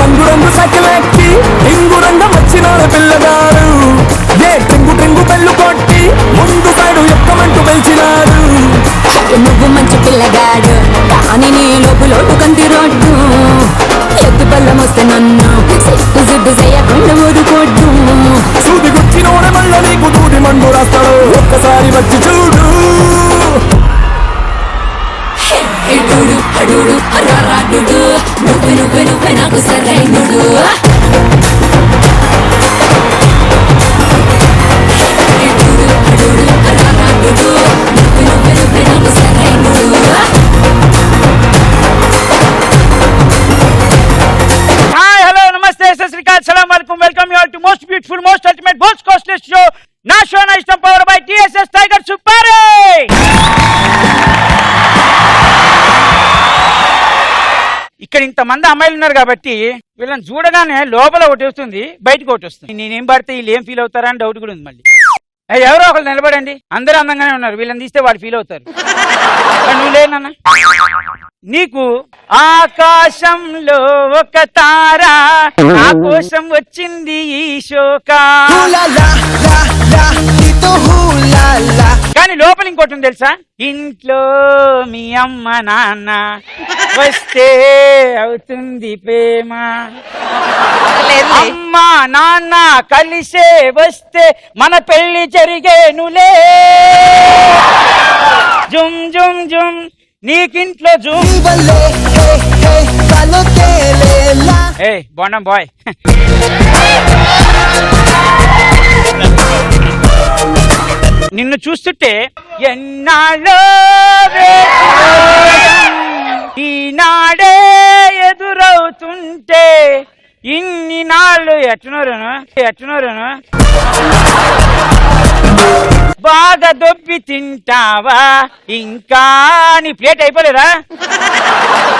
రంగు రంగు సకలెక్కి ఇంగు రంగం వచ్చిన పిల్లగాడు టింగు టింగు పెళ్ళు కొట్టి ముందు సైడు ఎక్కమంటూ పెంచినాడు. నువ్వు మంచి పిల్లగాడు కానీ నీ లోపు కంటి రోడ్డు ఎత్తు పళ్ళం వస్తే నన్ను సిట్టు సిడ్డు చేయకుండా ఊరుకోడ్డు. సూది గుచ్చినోడే మళ్ళ నీకు దూది మండు రాస్తాడు ఒక్కసారి వచ్చి చూడు. నువ్వే నువ్వే నువ్వే నాకు సరైనడు. Welcome you all to most beautiful, most ultimate, most costless show. Na show na ishtam powered by TSS Tiger Supare. ఇక్కడ ఇంతమంది అమ్మాయిలు ఉన్నారు కాబట్టి వీళ్ళని చూడగానే లోపల ఒకటి వస్తుంది, బయటకు ఒకటి వస్తుంది. నేనేం పడితే వీళ్ళు ఏం ఫీల్ అవుతారా అని డౌట్ కూడా ఉంది. మళ్ళీ ఎవరో ఒకరు నిలబడండి, అందరూ అందంగానే ఉన్నారు, వీళ్ళని తీస్తే వాడు ఫీల్ అవుతారు. నువ్వు లేనన్నా, నీకు ఆకాశంలో ఒక తార నా కోసం వచ్చింది ఈ శోక. కానీ లోపల ఇంకోటి ఉంది తెలుసా, ఇంట్లో మీ అమ్మ నాన్న వస్తే అవుతుంది ప్రేమ, అమ్మ నాన్న కలిసే వస్తే మన పెళ్లి జరిగేనులే. జుమ్ జుమ్ జుమ్ నీకింట్లో జుమ్. ఏ బాండం బాయ్, నిన్ను చూస్తుంటే ఎన్నాళ్ళో ఈనాడే ఎదురవుతుంటే ఇన్ని నాళ్ళు ఎట్నోరను బాగా దొబ్బి తింటావా ఇంకా, నీ ప్లేట్ అయిపోలేదా?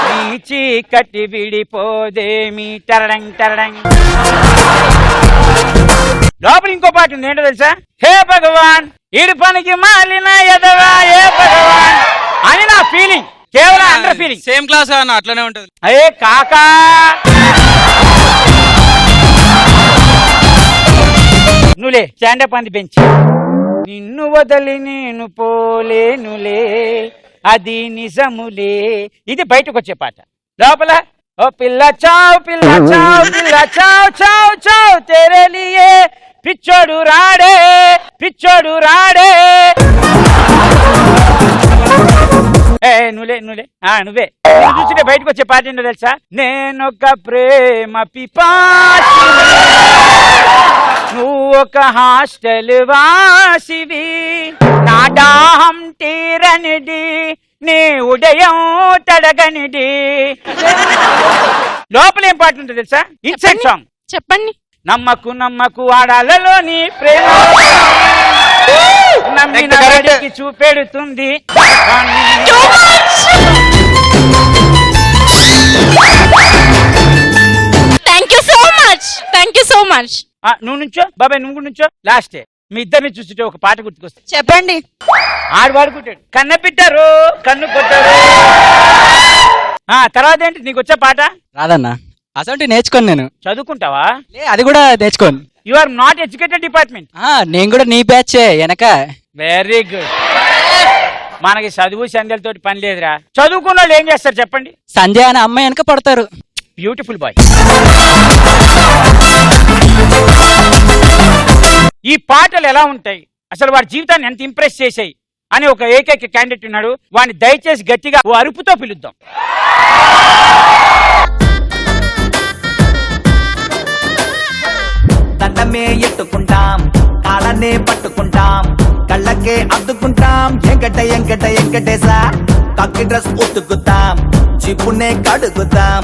నీ చీకటి విడిపోదేమి టరడంగ్ టరడంగ్. లోపల ఇంకో పాట ఉంది, ఏంటో తెలుసా? హే భగవాన్ ఈడు పనికి మాలిన ఎదవా ఏ భగవాన్ అని నా ఫీలింగ్, కేవలం అండర్ ఫీలింగ్. సేమ్ క్లాస్ అన్న అట్లనే ఉంటది. అయ్యే కాకా నువ్వులే స్టాండప్ అంది బెంచ్. నిన్ను వదలి నేను పోలేనులే అది నిజములే, ఇది బయటకు వచ్చే పాట. లోపల ఓ పిల్ల చావ్ పిల్ల చావ్ పిల్ల చావ్ చావ్ చావ్ తెరలియే పిచ్చోడు రాడే పిచ్చోడు రాడే. నువ్వే నువ్వే చూస్తుంటే బయటకు వచ్చే పాట ఏంటో తెలుసా? నేనొక ప్రేమ పిపాసి నువ్వు ఒక హాస్టల్ వాసివి, నా దాహం తీరనిది నీ ఉదయం తడగనిది. లోపల ఏం పాట ఉంటుంది తెలుసా? ఇన్సైడ్ సాంగ్ చెప్పండి. నమ్మకు నమ్మకు ఆడాలలోని ప్రేమ నమ్మిన వాడికి చూపెడుతుంది. Thank you so much. నువ్వు నుంచో బాబాయ్, నువ్వు నుంచో. లాస్టే మీ ఇద్దరిని చూస్తుంటే ఒక పాట గుర్తుకొస్తుంది. చెప్పండి. ఆడు వాడుకుంటాడు, కన్న పెట్టారు కన్ను కొట్టారు. తర్వాత ఏంటి నీకు వచ్చే పాట? రాదన్నా, అసలు నేర్చుకోను నేను. చదువుకుంటావా? అది కూడా నేర్చుకోను. You are not educated department. నేను కూడా నీ బ్యాచ్ వెనక. Very good. మనకి చదువు సంధ్యలతోటి పని లేదురా. చదువుకున్న వాళ్ళు ఏం చేస్తారు చెప్పండి? సంజయ్ అనే అమ్మాయి వెనక పడతారు. Beautiful bye. ఈ పాటలు ఎలా ఉంటాయి, అసలు వాడి జీవితాన్ని ఎంత ఇంప్రెస్ చేసాయి అని ఒక ఏకైక క్యాండిడేట్ ఉన్నాడు. వాడిని దయచేసి గట్టిగా ఓ అరుపుతో పిలుద్దాం. దండమే ఎత్తుకుంటాం, కాళ్ళనే పట్టుకుంటాం, కళ్ళకే అద్దుకుంటాం, ఎంకట ఎంకట ఎంకటేసా కక్కి డ్రెస్ ఉతుకుతాం, చిప్పునే కడుగుతాం,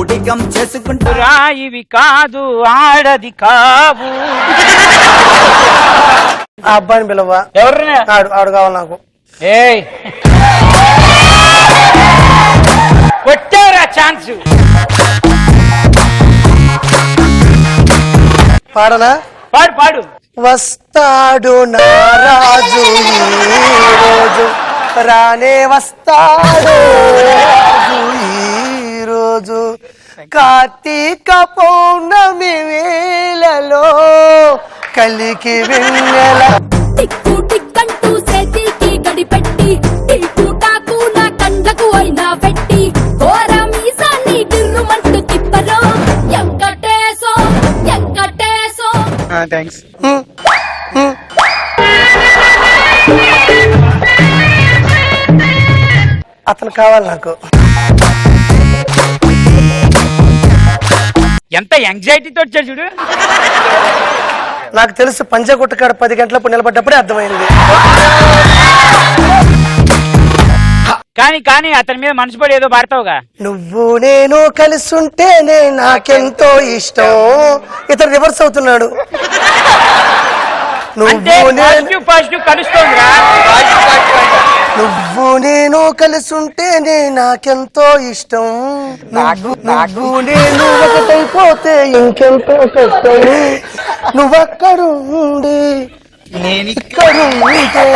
ఉడికం చేసుకుంటాం. రాయివి కాదు ఆడది కావు. ఆ అబ్బాయిని పిలవా? ఎవరిని? ఆడు కావాలి నాకు. ఏయ్ కొట్టారా ఛాన్స్? పాడనా? పాడు పాడు. వస్తాడు నారాజు ఈరోజు, రానే వస్తాడు ఈ రోజు, కార్తీక పౌర్ణమి వేళలో కలికి వెన్నెల టిక్కు టిక్కంటూ చేతికి గడిపెట్టి టిల్కుటాకు నా కండ్లకు అయినా పెట్టి ఘోర మీసాన్ని గిర్రుమంటూ తిప్పరో ఎంకటేశో ఎంకటేశో. థ్యాంక్స్. అతను కావాలి నాకు. ఎంత యాంగ్జైటీతో వచ్చాడు చూడు. నాకు తెలుసు పంచగుట్టకాడ 10 గంటలప్పుడు నిలబడ్డప్పుడే అర్థమైంది. కానీ కానీ అతని మీద మనసు పడి ఏదో పాడతావుగా. నువ్వు నేను కలిసి ఉంటేనే నాకెంతో ఇష్టం. ఇతను రివర్స్ అవుతున్నాడు. అంటే పాజిటివ్ కలుస్తోందిరా. నువ్వు నేను కలిసి ఉంటేనే నాకెంతో ఇష్టం. నువ్వు నేను ఒకటైపోతే ఇంకెంతో కష్టం. నువ్వక్కడుండి నేను ఇక్కడుంటే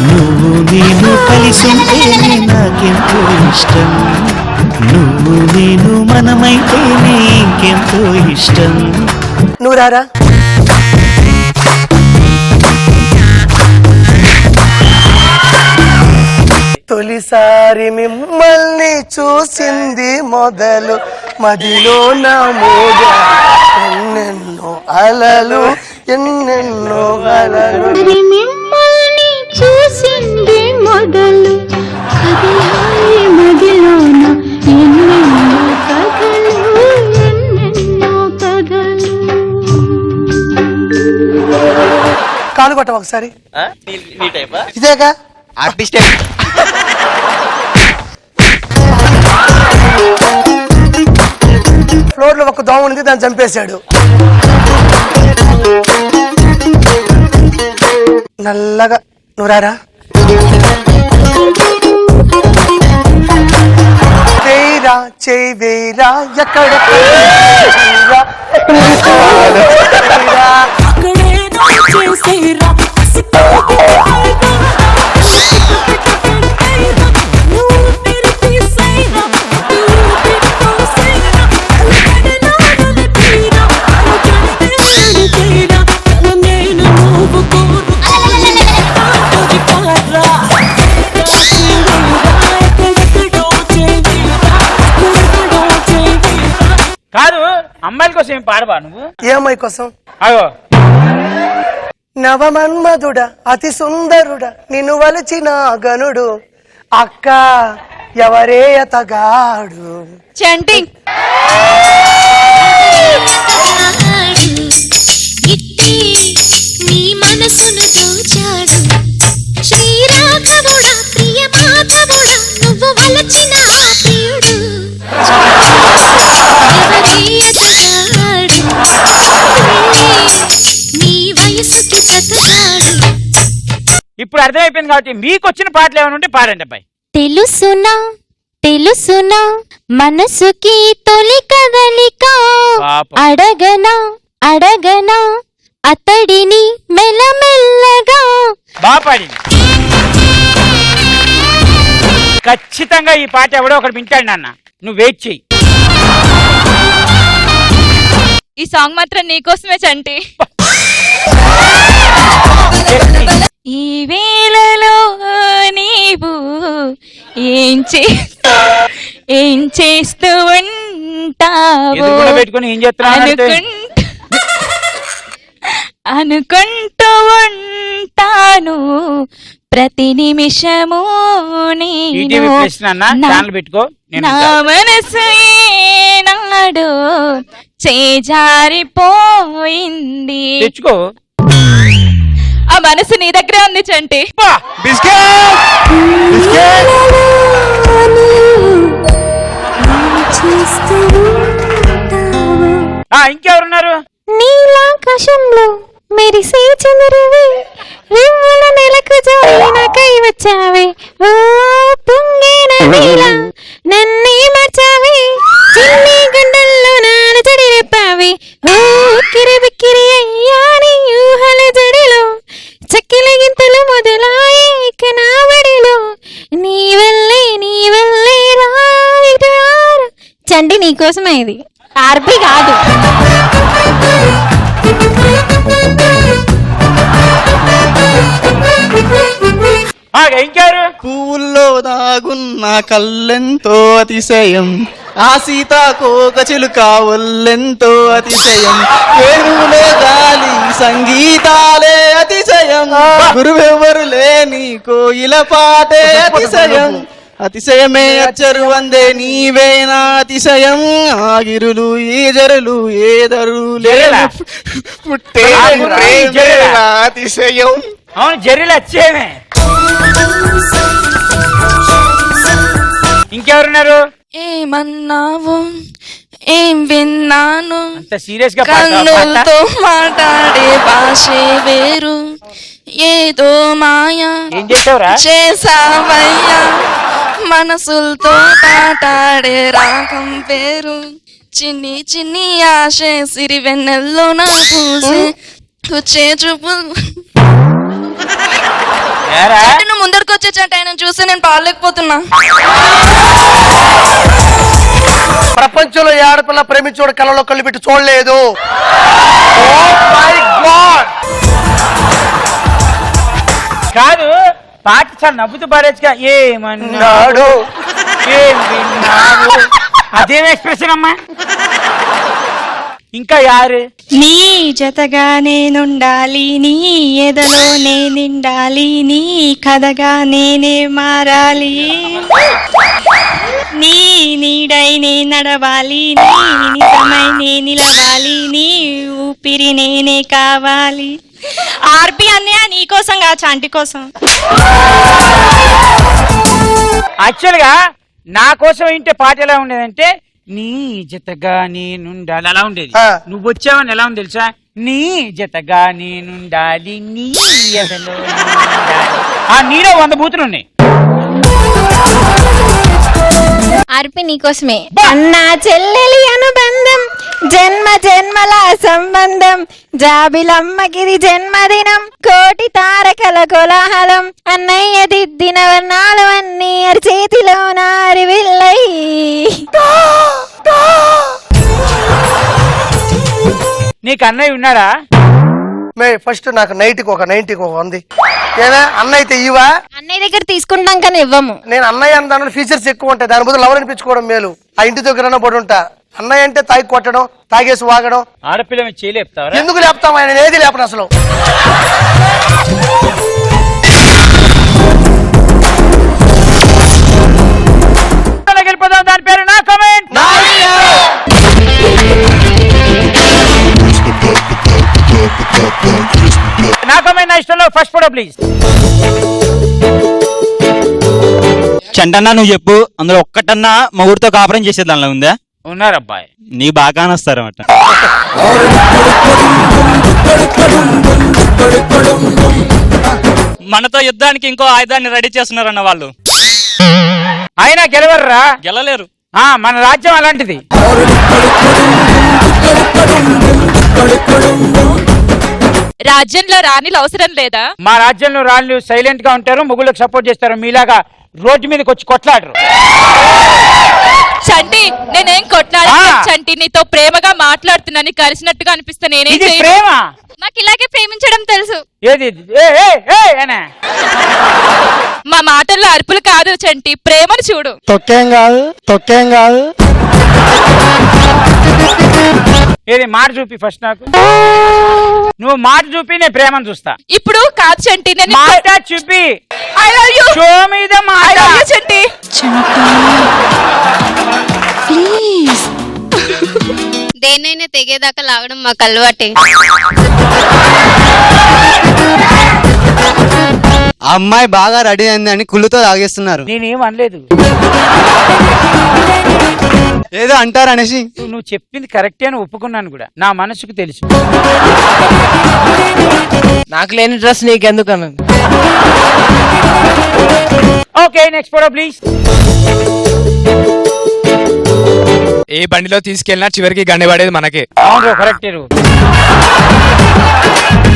నువ్వు నేను కలిసుంటేనే నాకెంతో ఇష్టం. నువ్వు నేను మనమైతేనే ఇంకెంతో ఇష్టం. నువ్వు రారా. తొలిసారి మిమ్మల్ని చూసింది మొదలు మదిలో నా మోగ ఎన్నెన్నో అలలు ఎన్నెన్నో అలలు. మిమ్మల్ని చూసింది మొదలు కదిలాయి మదిలోన ఎన్నెన్నో కథలు ఎన్నెన్నో కథలు. కాలు కొట్ట ఒకసారి. ఇదేగా ఆర్టిస్టే. ఫ్లోర్ లో ఒక దోమ ఉంది, దాన్ని చంపేశాడు. నల్లగా నువ్వు రారా. వేరా చేయి వేరా ఎక్కడ కాదు, అమ్మాయిల కోసం ఏం పాడవా నువ్వు? ఏ అమ్మాయి కోసం? అగో నవమన్మధుడ అతి సుందరుడ నిన్ను వలచిన గనుడు అక్క ఎవరే అతగాడు. చంటి నీ మనసును దోచాడు శ్రీరాఘవుడా ప్రియ మాధవుడా నువ్వు వలచిన ప్రియుడు నీ వయసుకి బ్రతకాడు. ఇప్పుడు అర్థమైపోయింది కాబట్టి మీకు వచ్చిన పాటలు ఏమైనా ఉంటే పాడండి అబ్బాయి. తెలుసునా తెలుసునా మనసుకి తొలి కదలిక పాపం. అడగనా అడగనా అతడిని మెల్లమెల్లగా. బాగా పాడింది. ఖచ్చితంగా ఈ పాట ఎవడో ఒకటి వింటాడు నాన్న, నువ్వు వెయిట్ చెయ్యి. ఈ సాంగ్ మాత్రం నీకోసమే చంటి. ఈ వేళలో నీవు ఏం చేస్తూ ఉంటావు ఎదురుగుండా పెట్టుకొని ఏం చేస్తున్నావు? అనుకుంటూ ఉంటాను ప్రతి నిమిషము ఈటీవీ ప్లస్ నాన్న ఛానల్ పెట్టుకో. నా మనసు ఏనాడు చేజారిపోయింది. తెచ్చుకో. ఆ మనసు నీ దగ్గరే ఉంది చంటి. ఇంకెవరున్నారు? నీలాకాశంలో మెరిసే చంద్రుడివి రివ్వుల నెలకు జారిన కై వచ్చావే ఓ పొంగేన నీల నన్నే మార్చావే చిన్ని గుండెల్లో నాను జడి రేపావే ఓ కిరిబిక్కిరి అయ్యా నీ ఊహల జడిలో చక్కిల గింతలు మొదలాయే ఇక నా బడిలో నీ వల్లే రా నీకోసమే ఇది ఆర్పి కాదు. ఇంకెవరు? పువ్వుల్లో దాగున్న కళ్ళెంతో అతిశయం, ఆ సీతాకోక చిలుక ఒళ్ళెంతో అతిశయం, వేణువులే గాలి సంగీతాలే అతిశయం, గురువెవరు లేని కోయిల పాటే అతిశయం, అతిశయమే అచ్చరు వందే నీవేనా అతిశయం, ఆగిరులు ఈజరులు ఏదరు పుట్టే అతిశయం. అవును, జర్రీలు వచ్చేమే. ఇంకెవరున్నారు? ఏమన్నావు ఏం విన్నాను, అంత సీరియస్ గా కన్నులతో మాట్లాడే భాషే వేరు, ఏదో మాయా ఏం చేసావురా? చేసావయ్యా, మనసులతో మాట్లాడే రాగం పేరు, చిన్ని చిన్ని ఆశే సిరి వెన్నెల్లో నా పూసే వచ్చే చూపులు. నువ్వు ముందరికి వచ్చేచ్చంటే ఆయన చూస్తే నేను పాలేకపోతున్నా. ప్రపంచంలో ఏ ఆడపిల్ల ప్రేమించోడు కళ్ళలో కళ్ళు పెట్టి చూడలేదు. కాదు, పాట చాలా నవ్వుతూ పాడేచ్చుగా. ఏమన్నాడు ఏం విన్నాడు, అదేం ఎక్స్ప్రెషన్ అమ్మా. ఇంకా యారు? నీ జతగా నేనుండాలి, నీ ఎదలో నిండాలి, నీ కథగా నేనే మారాలి, నీ నీడై నే నడవాలి, నీ నిజమై నే నిలవాలి, నీ ఊపిరి నేనే కావాలి. ఆర్పి అన్నయ్య నీకోసం కా చంటి కోసం. యాక్చువల్ గా నా కోసం వింటే పాట ఎలా ఉండేదంటే, నీ జతగా నేనుండాలి అలా ఉండేది. నువ్వు వచ్చావని ఎలా ఉంది తెలుసా? నీ జతగా నేనుండాలి, నీ ఎదలో నిండాలి. ఆ నీలో 100 బూతులు ఉన్నాయి. ఆర్పి నీకోసమే. అన్నా చెల్లెలి అనుబంధం, జన్మ జన్మల సంబంధం, జాబిలమ్మకిది జన్మదినం, కోటి తారకల కోలాహలం, అన్నయ్య దిద్దిన వర్ణాలు అన్నీ చేతిలో నారి విల్లై. నీకు అన్నయ్య ఉన్నాడా? ఫస్ట్ నాకు నైట్కి ఒక 90కి ఒక 100. ఏనా అన్న అయితే ఇవా? అన్నయ్య దగ్గర తీసుకుంటాం కానీ ఇవ్వము. నేను అన్నయ్య అన్న దాంట్లో ఫీచర్స్ ఎక్కువ ఉంటాయి, దాని బదులు లవర్ అనిపించుకోవడం మేలు. ఆ ఇంటి దగ్గర పడి ఉంటా. అన్నయ్య అంటే తాగి కొట్టడం, తాగేసి వాగడం. ఆడపిల్ల మీద చేయలేపుతావా? ఎందుకు లేపుతాం? ఆయన ఏది లేపను అసలు. వెళ్ళిపోదాం. దాని పేరు నా కామెంట్. నా కామెంట్ నా ఇష్టంలో ఫస్ట్ ఫోటో ప్లీజ్. చంటన్నా నువ్వు చెప్పు, అందులో ఒక్కటన్నా మొగుడితో కాపురం చేసే దానిలో ఉందా? ఉన్నారు అబ్బాయి. నీ బాగా వస్తారన్నమాట. మనతో యుద్ధానికి ఇంకో ఆయుధాన్ని రెడీ చేస్తున్నారన్న వాళ్ళు. ఆయన గెలవర్రా? గెలలేరు. మన రాజ్యం అలాంటిది. రాజ్యంలో రాణిలు అవసరం లేదా? మా రాజ్యంలో రాళ్ళు సైలెంట్ గా ఉంటారు, మొగుళ్ళకి సపోర్ట్ చేస్తారు. మీలాగా రోడ్డు మీదకి వచ్చి కొట్లాడరు. చంటి నేనేం కొట్లాడా? చంటి నీతో ప్రేమగా మాట్లాడుతున్నాను, కలిసినట్టుగా అనిపిస్తే నేనేం చేయను. ప్రేమ నాకు ఇలాగే ప్రేమించడం తెలుసు. ఏది? మా మాటల్లో అరుపులు కాదు చంటి, ప్రేమను చూడు. తొక్కేం కాదు. ఏది? మాట చూపి ఫస్ట్ నాకు. నువ్వు మాట చూపి, నేను ప్రేమను చూస్తా. ఇప్పుడు కాదు చంటి, నేను మాట చూపి. I love you. షో మీద మాట. I love you Chanti. Please. దేన్నైనా తెగేదాకా లాగడం మాకు అలవాటే. అమ్మాయి బాగా రెడీ అయిందని కుళ్ళుతో తాగేస్తున్నారు. నేనేం అనలేదు. ఏదో అంటారు అనేసి. నువ్వు చెప్పింది కరెక్టే అని ఒప్పుకున్నాను కూడా, నా మనసుకు తెలుసు. నాకు లేని డ్రెస్ నీకెందుకు అన్నది. Okay, next photo please. ఏ బండిలో తీసుకెళ్ళినా చివరికి గండి పడేది మనకే. అవును, కరెక్టే.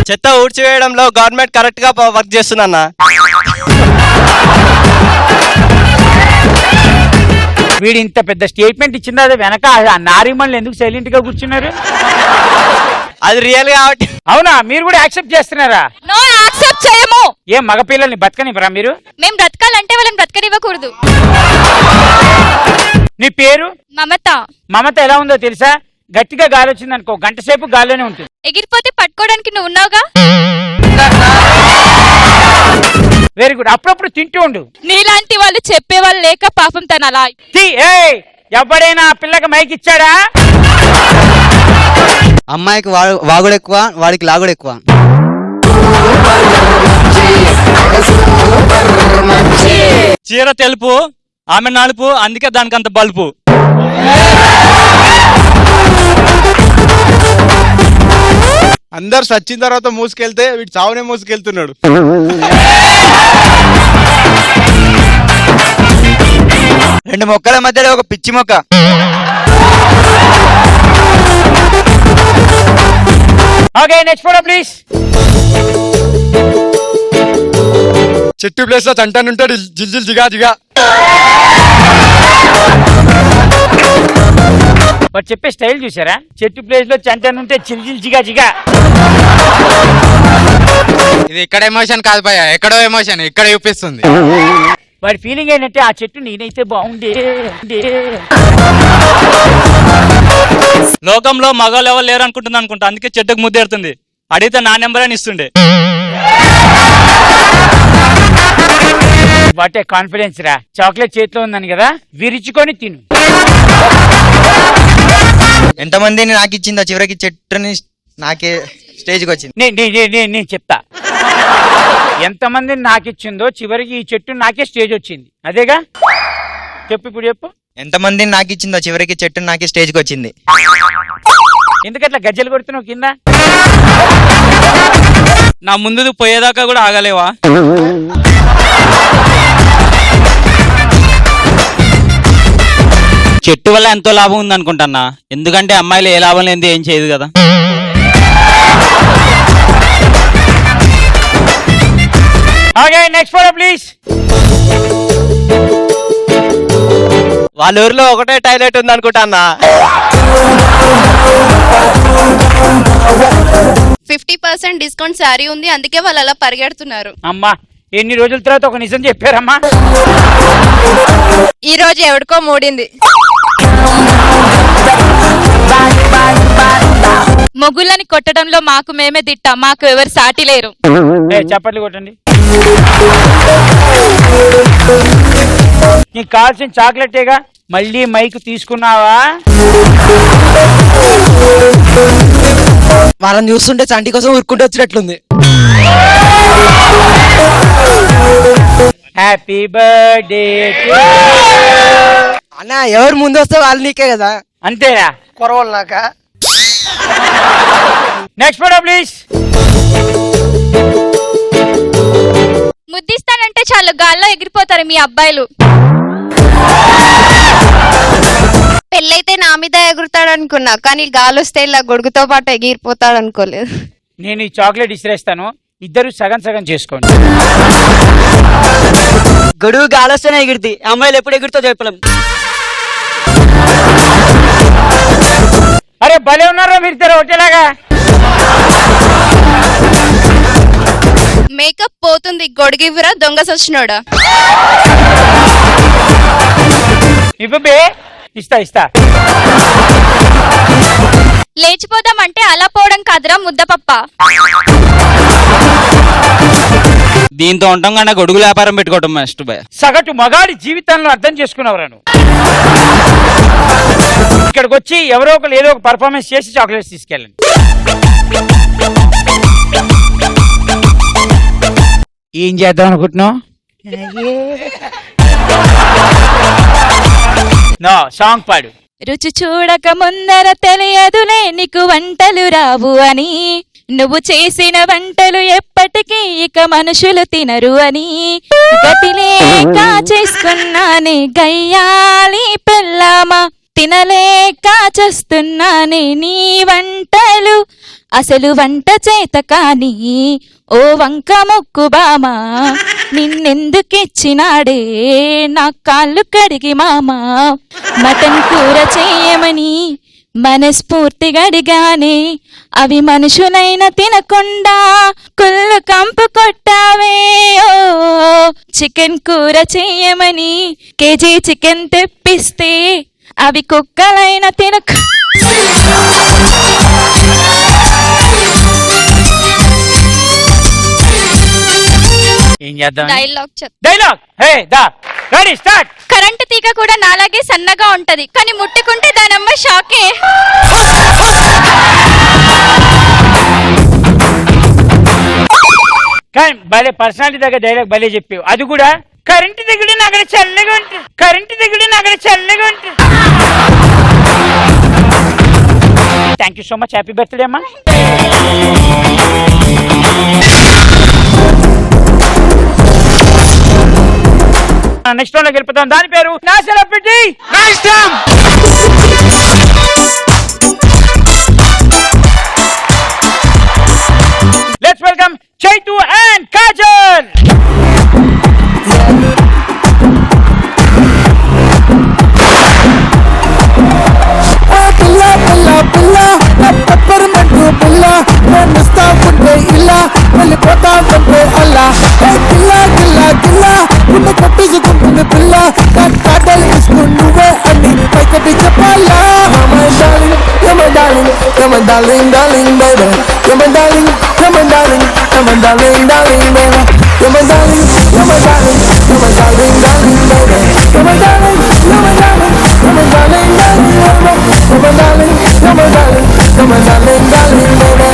చెత్త ఊడ్చివేయడంలో గవర్నమెంట్ కరెక్ట్ గా వర్క్ చేస్తుందన్నా. వీడు ఇంత పెద్ద స్టేట్మెంట్ ఇచ్చింది, అది వెనక ఆ నారిమణులు ఎందుకు సైలెంట్ గా కూర్చున్నారు? అది రియల్ కాబట్టి. అవునా, మీరు కూడా యాక్సెప్ట్ చేస్తున్నారా? నో యాక్సెప్ట్ చేయము. ఏం మగపిల్లల్ని బతకనివ్వరా మీరు? మేము బ్రతకాలంటే వాళ్ళని బ్రతకనివ్వకూడదు. నీ పేరు? మమత. మమత ఎలా ఉందో తెలుసా? గట్టిగా గాలి వచ్చింది అనుకో, గంట సేపు గాల్లోనే ఉంటుంది. ఎగిరిపోతే పట్టుకోవడానికి నువ్వు ఉన్నావుగా. Very good. అప్పుడప్పుడు తింటూ ఉండు. నీలాంటి వాళ్ళు చెప్పేవాళ్ళు లేక పాపం తన అలా. ఎవడైనా పిల్లకి మైక్ ఇచ్చాడా? అమ్మాయికి వాగుడు ఎక్కువ, వాడికి లాగుడు ఎక్కువ. చీర తెలుపు, ఆమె నలుపు, అందుకే దానికి అంత బల్పు. అందరు సచ్చిన తర్వాత మూసుకెళ్తే వీడు చావునే మూసుకెళ్తున్నాడు. రెండు మొక్కల మధ్యలో ఒక పిచ్చి మొక్క. Okay, next photo please. చెట్టు ప్లేస్ లో చంటానుంటాడు జిల్ జిల్ జిగా జిగా. వాడు చెప్పే స్టైల్ చూసారా? చెట్టు ప్లేస్ లో చంటానుంటే చిల్జిల్ జిగా జిగా. ఇది ఇక్కడ ఎమోషన్ కాదు భయ్యా, ఎక్కడో ఎమోషన్ ఇక్కడ చూపిస్తుంది. వాడి ఫీలింగ్ ఏంటంటే ఆ చెట్టు నేనైతే బాగుండే. లోకంలో మగవాళ్ళు ఎవరు లేరు అనుకుంటుంది అనుకుంటా, అందుకే చెట్టుకు ముద్దేడుతుంది. అడిగితే నా నెంబర్ అని ఇస్తుండే. వాటే కాన్ఫిడెన్స్ రా. చాక్లెట్ చేతిలో ఉందని కదా, విరుచుకొని తిను. ఎంతమందిని నాకు ఇచ్చిందా చివరికి చెట్టుని నాకే స్టేజ్కి వచ్చింది. నేను చెప్తా. ఎంతమందిని నాకిచ్చిందో చివరికి ఈ చెట్టు నాకే స్టేజ్ వచ్చింది. అదేగా, చెప్పు ఇప్పుడు చెప్పు. ఎంతమందిని నాకు ఇచ్చిందో చివరికి చెట్టు నాకే స్టేజ్కి వచ్చింది. ఎందుకట్లా గజ్జలు కొడుతున్నావు కింద? నా ముందు పోయేదాకా కూడా ఆగలేవా? చెట్టు వల్ల ఎంతో లాభం ఉంది అనుకుంటున్నా, ఎందుకంటే అమ్మాయిలు ఏ లాభం లేనిది ఏం చేయదు కదా. Okay, next photo please. వాళ్ళ ఊర్లో ఒకటే టాయిలెట్ ఉంది అనుకుంటా. 50% డిస్కౌంట్ శారీ ఉంది, అందుకే వాళ్ళు అలా పరిగెడుతున్నారు. అమ్మా, ఎన్ని రోజుల తర్వాత ఒక నిజం చెప్పారమ్మా. ఈ రోజు ఎవడికో మూడింది. మొగుళ్ళని కొట్టడంలో మాకు మేమే దిట్ట, మాకు ఎవరు సాటి లేరు. చప్పట్లు కొట్టండి. నీకు కావాల్సిన చాక్లెటేగా, మళ్ళీ మైక్ తీసుకున్నావా? వాళ్ళని చూస్తుంటే చంటి కోసం ఉరుక్కుంటూ వచ్చినట్లుంది. హ్యాపీ బర్త్డే అన్న, ఎవరు ముందు వస్తే వాళ్ళు నీకే కదా. అంతేనా? కొరవలు నాక. Next photo please. ముద్దిస్తానంటే చాలు గాల్లో ఎగిరిపోతారు మీ అబ్బాయిలు. పెళ్ళైతే నా మీద ఎగురుతాడు అనుకున్నా, కానీ గాలొస్తే ఇలా గొడుగుతో పాటు ఎగిరిపోతాడు అనుకోలేదు. నేను ఈ చాక్లెట్ ఇసిరేస్తాను, ఇద్దరు సగం సగం చేసుకోండి. గొడుగు గాలొస్తేనే ఎగిరిది, అమ్మాయిలు ఎప్పుడు ఎగురుతో చెప్పలేం. అరే భలే ఉన్నారో మీరిద్దరు ఒకటేలాగా. మేకప్ పోతుంది, గొడుగివ్వరా దొంగ సచ్చినోడా. ఇవ్వబే, ఇస్తా. లేచిపోదామంటే అలా పోవడం కాదురా ముద్దపప్ప. దీంతో ఉంటాం కన్నా గొడుగు వ్యాపారం పెట్టుకోవటం మస్ట్ భయ. సగటు మగాడి జీవితంలో అర్థం చేసుకున్నవరా నువ్వు. ఇక్కడికి వచ్చి ఎవరో ఒకరు ఏదో ఒక పర్ఫార్మెన్స్ చేసి చాక్లెట్స్ తీసుకెళ్ళండి. ఏం చేద్దాం అనుకుంటున్నావు? నో, సాంగ్ పాడు. రుచి చూడక ముందర తెలియదులే నీకు వంటలు రావు అని, నువ్వు చేసిన వంటలు ఎప్పటికీ ఇక మనుషులు తినరు అని, గతిలేక చేసుకున్నానే గయ్యాలి పెళ్ళామా, తినలేక చేస్తున్నానే నీ వంటలు, అసలు వంట చేత కాని ఓ వంక ముక్కు బామా నిన్నెందుకిచ్చినాడే నా కాళ్ళు కడిగి మామా మటన్ కూర చేయమని మనస్ఫూర్తిగా అడిగానే అవి మనుషులైన తినకుండా కుళ్ళు కంపు కొట్టావే ఓ చికెన్ కూర చేయమని కేజీ చికెన్ తెప్పిస్తే అవి కుక్కలైన తినక ఏం చేద్దాం డైలాగ్ డైలాగ్ హే దా రెడీ స్టార్ట్. కరెంటు తీగ కూడా నాలాగే సన్నగా ఉంటది కానీ ముట్టుకుంటే దానమ్మ షాకే. కానీ భలే పర్సనాలిటీ దగ్గర డైలాగ్ భలే చెప్పావు. అది కూడా కరెంటు దిగుడు అక్కడ చల్లగా ఉంటుంది, కరెంటు దిగుడు అక్కడ చల్లగా ఉంటుంది. Thank you so much. Happy birthday అమ్మా. నెక్స్ట్ రౌండ్ లోకి వెళ్ళిపోతాం. దాని పేరు నా సెలబ్రిటీ నా ఇష్టం. Let's welcome Chaitu and Kajal. పిల్ల పిల్ల పిల్ల పెప్పర్మెంట్ పిల్ల నేను ఇస్తా ఉంటే ఇలా వెళ్ళిపోతా ఉంటే అల్లా పిల్ల గిల్ల గిల్ల గుండె కొట్టేసుకుంటుంది పిల్ల కాటలు తీసుకుని నువ్వే అని పైకటి చెప్పాలా. My darling, you're my darling, darling, baby. You're my darling, you're my darling, you're my darling, darling, baby. You're my darling, you're my darling, you're my darling, darling, baby. You're my darling, you're my darling, you're my darling, darling, baby. You're my darling, you're my darling, you're my darling, darling, baby.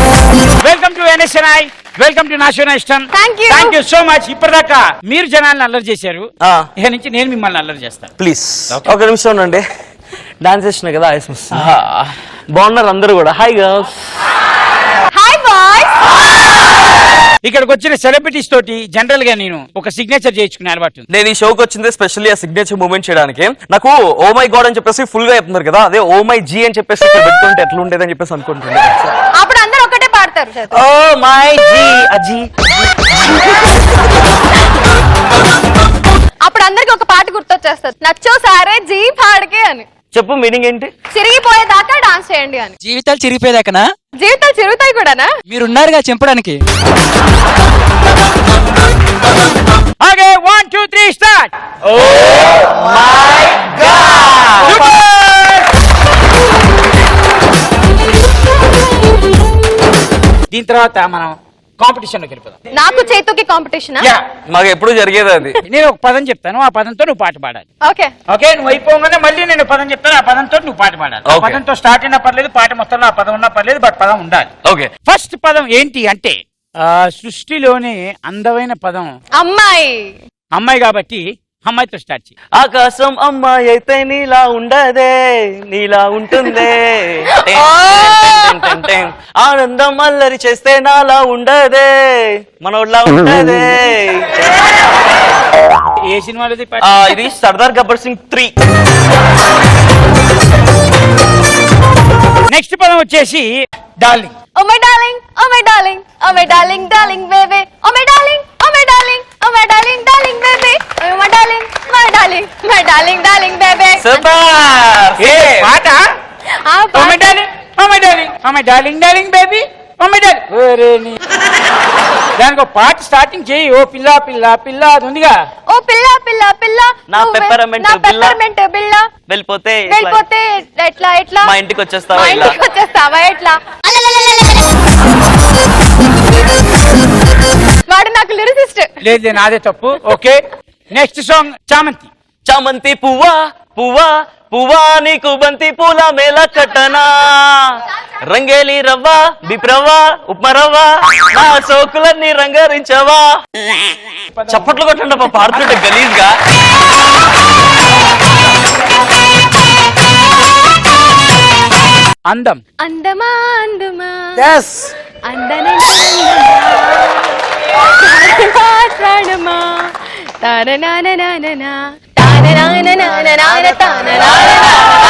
Welcome to NSNI, welcome to నాశన ఇష్టం. Thank you so much. ఇప్పటిదాకా మీరు జనాలను అల్లరి చేశారు, ఇక నుంచి నేను మిమ్మల్ని అల్లరి చేస్తాను. ప్లీజ్ ఒక నిమిషం ఉండండి. డాన్స్ చేసిన కదా బాగున్నారు అందరూ కూడా. Hi girls. Hi boys. ఇక్కడికి వచ్చిన సెలబ్రిటీస్ తోటి జనరల్ గా నేను ఒక సిగ్నేచర్ చేయించుకునే అలవాటు ఉంది. నేను ఈ షోకి వచ్చింది స్పెషల్లీ ఆ సిగ్నేచర్ మూమెంట్ చేయడానికి. నాకు ఓ మై గాడ్ అని చెప్పేసి ఫుల్ గా చెప్తున్నారు కదా, అదే ఓ మై జీ అని చెప్పేసి ఇక్కడ పెట్టుకుంటే ఎట్లా ఉండేది అని చెప్పేసి అనుకుంటున్నాను. అప్పుడు అందరూ ఒకటే పాడతారు. ఓ మై జీ అజీ. అప్పుడు అందరికి ఒక పాట గుర్తొచ్చేస్తారు, నచ్చో సారే జీ పాడకే అని. చెప్పు మీనింగ్ ఏంటి? చిరిగిపోయేదాకా డాన్స్ చేయండి అని. జీవితాలు చిరిగిపోయేదాకనా? జీవితాలు చిరుగుతాయి కూడానా? మీరున్నారుగా చెంపడానికి. Okay 1 2 3 start. Oh my god. దీని తర్వాత మనం కాంపిటీషన్ లోకి వెళ్ళిపోదాం. నాకు చేతుకి కాంపిటీషన్. మాకు ఎప్పుడు జరిగేది అది. నేను ఒక పదం చెప్తాను, ఆ పదంతో నువ్వు పాట పాడాలి. ఓకే ఓకే నువ్వు అయిపోగానే మళ్ళీ నేను పదం చెప్తాను, ఆ పదంతో నువ్వు పాట పాడాలి. ఆ పదంతో స్టార్ట్ అయినా పర్లేదు, పాట మొత్తంలో ఆ పదం ఉన్నా పర్లేదు, బట్ పదం ఉండాలి. ఓకే ఫస్ట్ పదం ఏంటి అంటే సృష్టిలోనే అందమైన పదం అమ్మాయి. అమ్మాయి కాబట్టి అమ్మాయితో స్టార్ట్ చేయి. ఆకాశం అమ్మాయి అయితే నీలా ఉండదే, నీలా ఉంటుందే. ఆనందం అల్లరి చేస్తే నాలా ఉండదే, మనోళ్ళ ఉండదే. ఏ సినిమాలో ఇది సర్దార్ గబ్బర్ సింగ్ 3. నెక్స్ట్ పదం వచ్చేసి darling. Oh my darling, oh my darling, oh my darling, darling baby. Oh my darling, oh my darling, oh my darling, darling baby. Oh my darling, my darling, my darling, darling baby. Super. ఏ పాట? Oh my darling, oh my darling, oh my darling, darling baby. Oh my darling. ఒరే నీ దానికి ఒక పాట starting చేయి. ఓ పిల్ల పిల్ల పిల్ల అది ఉందిగా. ఓ పిల్ల పిల్ల పిల్ల నా పెప్పరమెంట్ బిల్ల వెళ్ళిపోతే వెళ్ళిపోతే ఎట్లా ఎట్లా మా ఇంటికి వచ్చేస్తావా? మా ఇంటికి వచ్చేస్తావా ఎట్లా? వాడు నాకు లిరిసిస్ట్. లేదు నాదే తప్పు. ఓకే నెక్స్ట్ సాంగ్ చామంతి. చామంతి పువ్వా పువ్వా పువ్వా నీకు బంతి పూల మేళ కట్టనా, రంగేలి రవ్వ బిప్రవ్వ ఉప్మరవ్వ నా సోకులన్నీ రంగరించవా. చప్పట్లు కొట్టండి పాడుతుంటే గలీజ్ గా. అందం. అందమా అందమా అందనే ప్రాణమా తారనాననాననా తారనాననాననాన తారనాననాననాన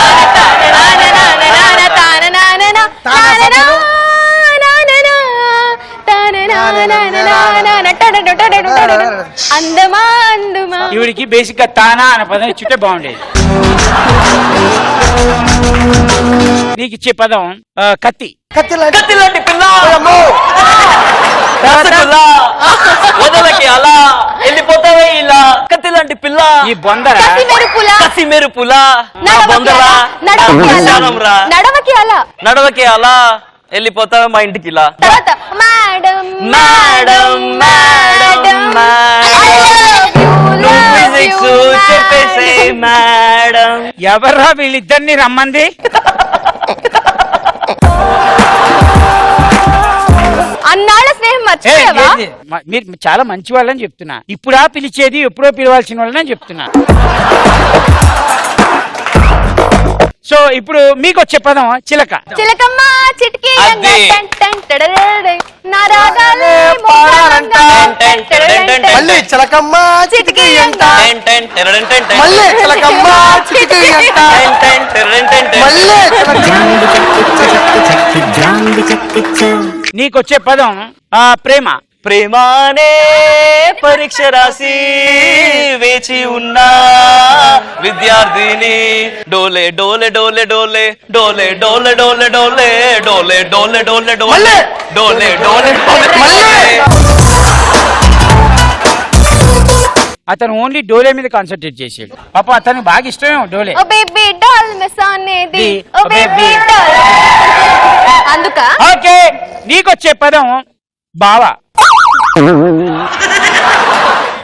తారనాననాననా తారనాననాననా అందమా అందుమా. ఈవిడికి బేసిక్ గా తానా అనే పదం ఇచ్చుంటే బాగుండేది. నీకు ఇచ్చే పదం కత్తి. కత్తి లాంటి పిల్ల రసగుల్లా, వదలకి అలా వెళ్ళిపోతావే ఇలా. కత్తి లాంటి పిల్ల ఈ బొందరా కసి మెరుపులా నా బొందరా రా నడవకి అలా నడవకి అలా వెళ్ళిపోతావే మా ఇంటికి ఇలా. తర్వాత మేడం మేడం మేడం చెప్పేసే మేడం. ఎవర్రా వీళ్ళిద్దరిని రమ్మంది? అన్నాళ్ళ స్నేహం మర్చిపోయావా? మీరు చాలా మంచి వాళ్ళని చెప్తున్నా. ఇప్పుడా పిలిచేది, ఎప్పుడో పిలవాల్సిన వాళ్ళని చెప్తున్నా. సో ఇప్పుడు మీకు వచ్చే పదం చిలక. చిలకమ్మ చిటికి మళ్ళీ చిలకమ్మ చిటికి అంట, మళ్ళీ చిలకమ్మ చిటికి అంట, మళ్ళీ నీకొచ్చే పదం ప్రేమ. ప్రేమానే పరీక్ష రాసి వేచి ఉన్నా విద్యార్థిని డోలే డోలే డోలే డోలే డోలే డోలే డోలే డోలే డోలే డోలే డోలే డోలే డోలే డోలే డోలే. అతను ఓన్లీ డోలే మీద కాన్సన్ట్రేట్ చేసాడు. పాప అతను బాగా ఇష్టమే డోలే. ఓ బేబీ డాల్ మిస్ అనేది ఓ బేబీ డాల్. అందుక ఓకే, నీకొచ్చే పదం బావ.